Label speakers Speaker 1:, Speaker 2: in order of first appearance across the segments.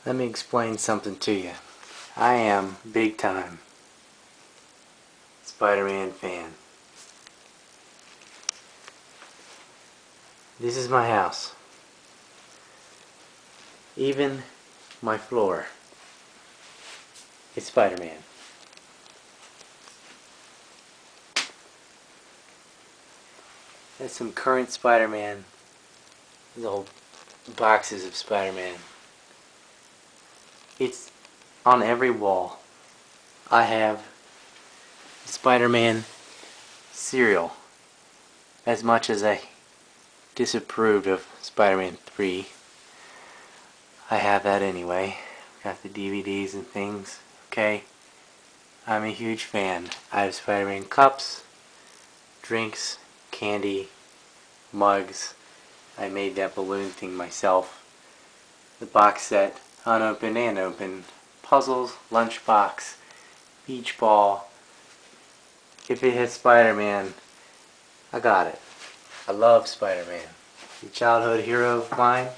Speaker 1: Let me explain something to you. I am big time Spider-Man fan. This is my house. Even my floor is Spider-Man. There's some current Spider-Man. There's old boxes of Spider-Man. It's on every wall. I have Spider-Man cereal. As much as I disapproved of Spider-Man 3, I have that anyway. Got the DVDs and things. Okay? I'm a huge fan. I have Spider-Man cups, drinks, candy, mugs. I made that balloon thing myself. The box set, unopened and opened. Puzzles, lunchbox, beach ball. If it has Spider-Man, I got it. I love Spider-Man. A childhood hero of mine.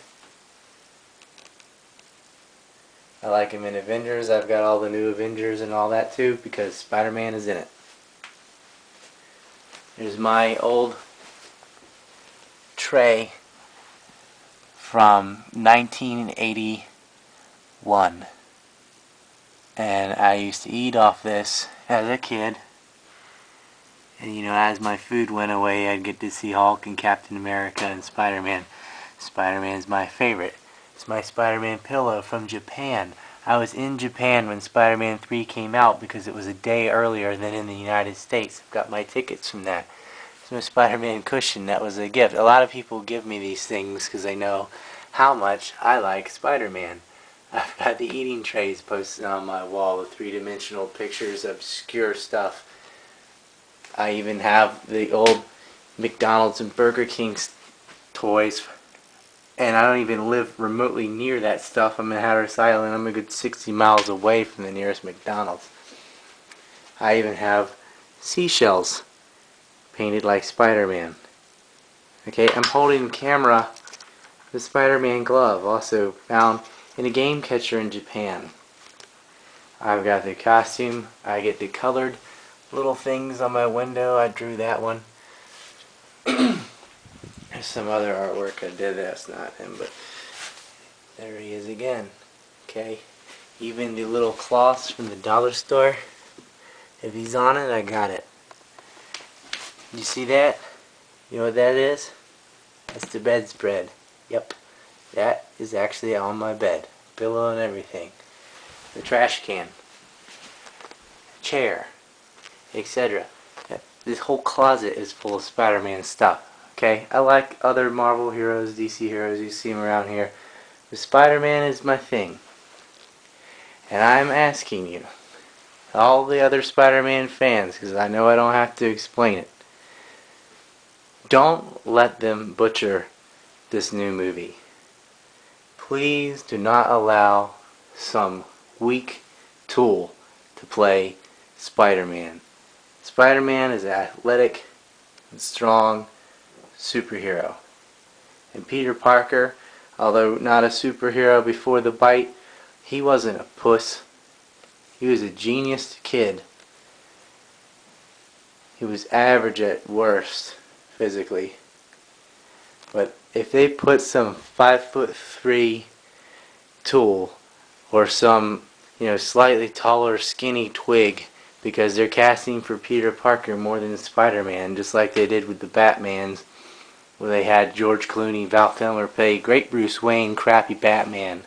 Speaker 1: I like him in Avengers. I've got all the new Avengers and all that too because Spider-Man is in it. There's my old tray from 1981. And I used to eat off this as a kid. And you know, as my food went away, I'd get to see Hulk and Captain America and Spider-Man. Spider-Man's my favorite. It's my Spider-Man pillow from Japan. I was in Japan when Spider-Man 3 came out because it was a day earlier than in the United States. I've got my tickets from that. It's my Spider-Man cushion. That was a gift. A lot of people give me these things because they know how much I like Spider-Man. I've got the eating trays posted on my wall with three-dimensional pictures of obscure stuff. I even have the old McDonald's and Burger King toys. And I don't even live remotely near that stuff. I'm in Hatteras Island. I'm a good 60 miles away from the nearest McDonald's. I even have seashells painted like Spider-Man. Okay, I'm holding the camera, the Spider-Man glove, also found in a game catcher in Japan. I've got the costume. I get the colored little things on my window. I drew that one. There's some other artwork I did. That's not him, but there he is again. Okay, even the little cloths from the dollar store. If he's on it, I got it. You see that? You know what that is? That's the bedspread. Yep. That is actually on my bed. Pillow and everything. The trash can. Chair. Etc. This whole closet is full of Spider-Man stuff. Okay? I like other Marvel heroes, DC heroes. You see them around here. But Spider-Man is my thing. And I'm asking you, all the other Spider-Man fans, because I know I don't have to explain it, don't let them butcher this new movie. Please do not allow some weak tool to play Spider-Man. Spider-Man is an athletic and strong superhero. And Peter Parker, although not a superhero before the bite, he wasn't a puss. He was a genius kid. He was average at worst physically. But if they put some 5'3" tool or some, slightly taller skinny twig, because they're casting for Peter Parker more than Spider-Man, just like they did with the Batmans, where they had George Clooney, Val Kilmer play great Bruce Wayne, crappy Batman.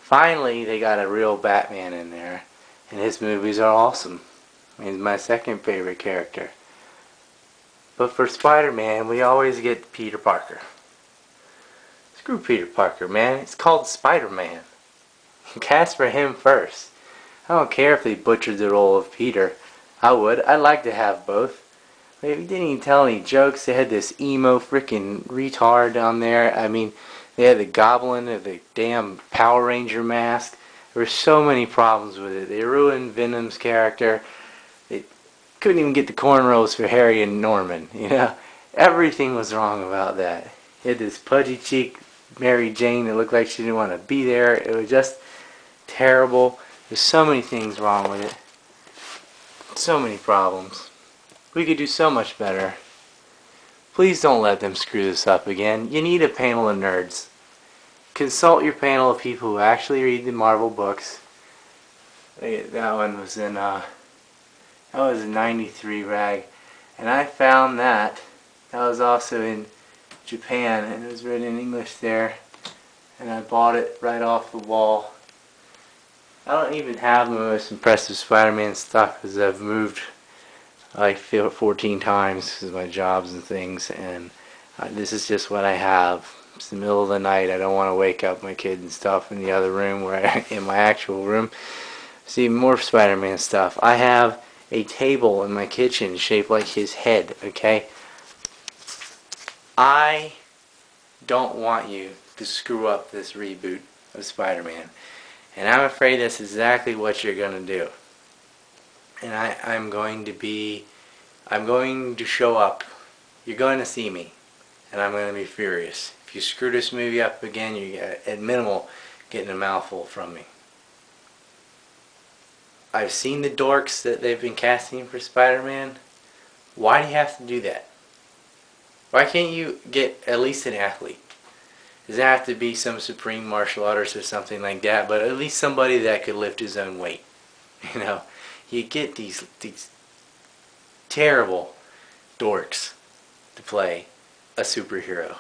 Speaker 1: Finally, they got a real Batman in there, and his movies are awesome. He's my second favorite character. But for Spider-Man, we always get Peter Parker. Screw Peter Parker, man. It's called Spider-Man. Cast for him first. I don't care if they butchered the role of Peter. I would. I'd like to have both. They didn't even tell any jokes. They had this emo freaking retard on there. I mean, they had the Goblin of the damn Power Ranger mask. There were so many problems with it. They ruined Venom's character. They couldn't even get the cornrows for Harry and Norman. Everything was wrong about that. He had this pudgy cheek Mary Jane that looked like she didn't want to be there. It was just terrible. There's so many things wrong with it. So many problems. We could do so much better. Please don't let them screw this up again. You need a panel of nerds. Consult your panel of people who actually read the Marvel books. That one was in that was a 93 rag, and I found that was also in Japan, and it was written in English there, and I bought it right off the wall. I don't even have the most impressive Spider-Man stuff because I've moved like 14 times because of my jobs and things, and this is just what I have. It's the middle of the night. I don't want to wake up my kid and stuff in the other room in my actual room. See, more Spider-Man stuff. I have a table in my kitchen shaped like his head, okay? I don't want you to screw up this reboot of Spider-Man. And I'm afraid that's exactly what you're going to do. And I'm going to show up. You're going to see me. And I'm going to be furious. If you screw this movie up again, you're at minimal getting a mouthful from me. I've seen the dorks that they've been casting for Spider-Man. Why do you have to do that? Why can't you get at least an athlete? Does it have to be some supreme martial artist or something like that? But at least somebody that could lift his own weight. You know, you get these terrible dorks to play a superhero.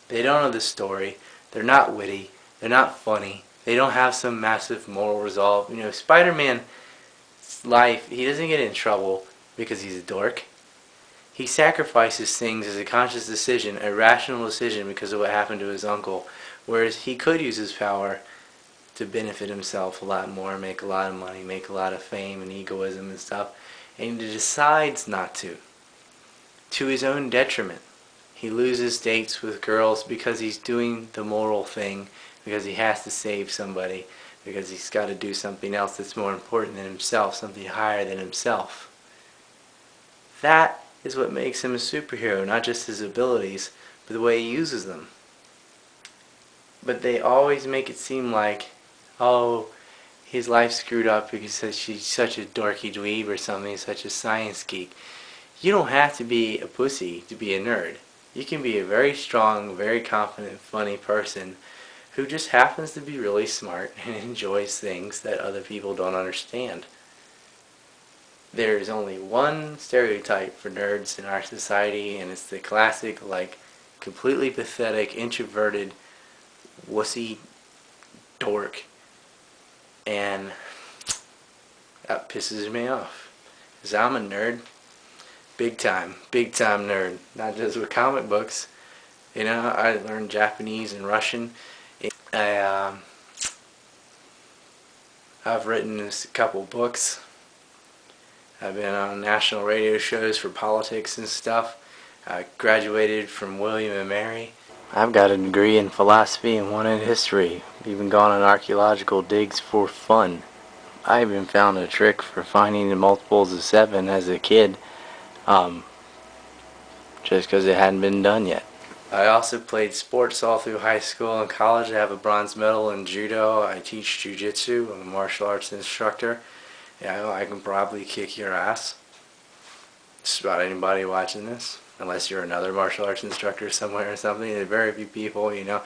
Speaker 1: They don't know the story. They're not witty. They're not funny. They don't have some massive moral resolve. You know, Spider-Man's life, he doesn't get in trouble because he's a dork. He sacrifices things as a conscious decision, a rational decision because of what happened to his uncle. Whereas he could use his power to benefit himself a lot more, make a lot of money, make a lot of fame and egoism and stuff. And he decides not to his own detriment. He loses dates with girls because he's doing the moral thing, because he has to save somebody, because he's got to do something else that's more important than himself, something higher than himself. That is what makes him a superhero, not just his abilities, but the way he uses them. But they always make it seem like, oh, his life's screwed up because she's such a dorky dweeb or something, such a science geek. You don't have to be a pussy to be a nerd. You can be a very strong, very confident, funny person who just happens to be really smart and enjoys things that other people don't understand. There's only one stereotype for nerds in our society, and it's the classic, like, completely pathetic, introverted, wussy dork. And that pisses me off. Because I'm a nerd. Big time nerd. Not just with comic books. You know, I learned Japanese and Russian. I've written a couple books. I've been on national radio shows for politics and stuff. I graduated from William and Mary. I've got a degree in philosophy and one in history. I've even gone on archaeological digs for fun. I even found a trick for finding the multiples of 7 as a kid. Just because it hadn't been done yet. I also played sports all through high school and college. I have a bronze medal in judo. I teach jiu-jitsu. I'm a martial arts instructor. Yeah, I can probably kick your ass. Just about anybody watching this, unless you're another martial arts instructor somewhere or something. There are very few people, you know.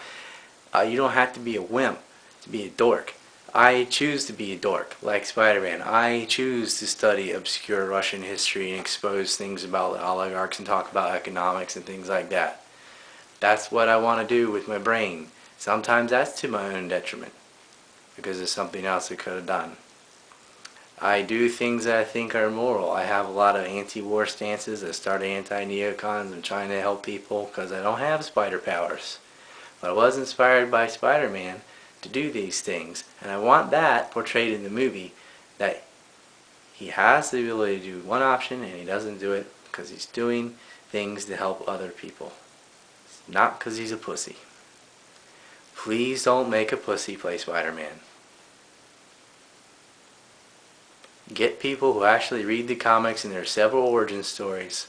Speaker 1: You don't have to be a wimp to be a dork. I choose to be a dork, like Spider-Man. I choose to study obscure Russian history and expose things about the oligarchs and talk about economics and things like that. That's what I want to do with my brain. Sometimes that's to my own detriment, because there's something else I could have done. I do things that I think are moral. I have a lot of anti-war stances. I started anti-neocons. I'm trying to help people because I don't have spider powers. But I was inspired by Spider-Man to do these things, and I want that portrayed in the movie, that he has the ability to do one option and he doesn't do it because he's doing things to help other people, not because he's a pussy. Please don't make a pussy play Spider-Man. Get people who actually read the comics, and there are several origin stories.